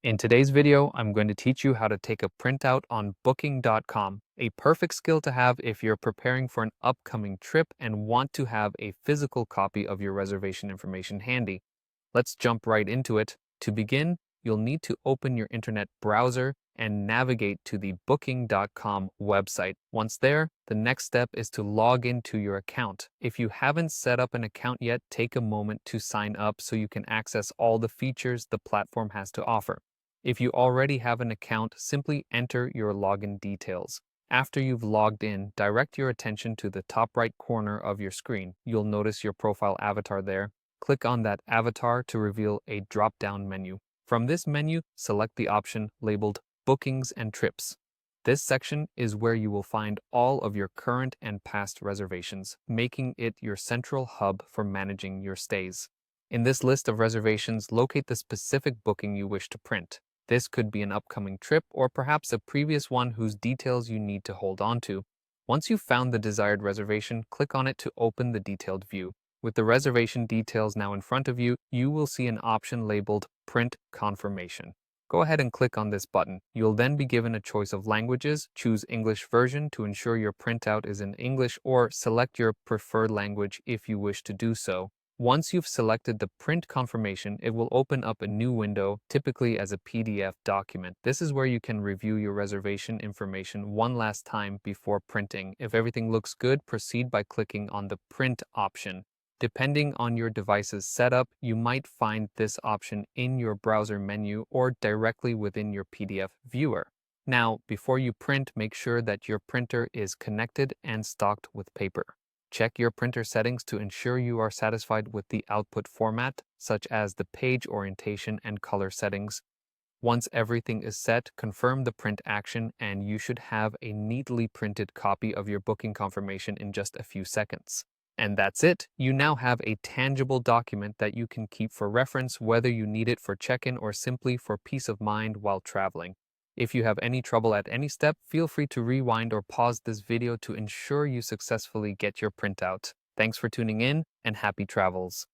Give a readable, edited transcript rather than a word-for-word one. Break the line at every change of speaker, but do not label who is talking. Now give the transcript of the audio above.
In today's video, I'm going to teach you how to take a printout on Booking.com, a perfect skill to have if you're preparing for an upcoming trip and want to have a physical copy of your reservation information handy. Let's jump right into it. To begin, you'll need to open your internet browser and navigate to the Booking.com website. Once there, the next step is to log into your account. If you haven't set up an account yet, take a moment to sign up so you can access all the features the platform has to offer. If you already have an account, simply enter your login details. After you've logged in, direct your attention to the top right corner of your screen. You'll notice your profile avatar there. Click on that avatar to reveal a drop-down menu. From this menu, select the option labeled Bookings and Trips. This section is where you will find all of your current and past reservations, making it your central hub for managing your stays. In this list of reservations, locate the specific booking you wish to print. This could be an upcoming trip or perhaps a previous one whose details you need to hold on to. Once you've found the desired reservation, click on it to open the detailed view. With the reservation details now in front of you, you will see an option labeled Print Confirmation. Go ahead and click on this button. You'll then be given a choice of languages. Choose English version to ensure your printout is in English, or select your preferred language if you wish to do so. Once you've selected the print confirmation, it will open up a new window, typically as a PDF document. This is where you can review your reservation information one last time before printing. If everything looks good, proceed by clicking on the print option. Depending on your device's setup, you might find this option in your browser menu or directly within your PDF viewer. Now, before you print, make sure that your printer is connected and stocked with paper. Check your printer settings to ensure you are satisfied with the output format, such as the page orientation and color settings. Once everything is set, confirm the print action and you should have a neatly printed copy of your booking confirmation in just a few seconds. And that's it. You now have a tangible document that you can keep for reference, whether you need it for check-in or simply for peace of mind while traveling. If you have any trouble at any step, feel free to rewind or pause this video to ensure you successfully get your printout. Thanks for tuning in and happy travels.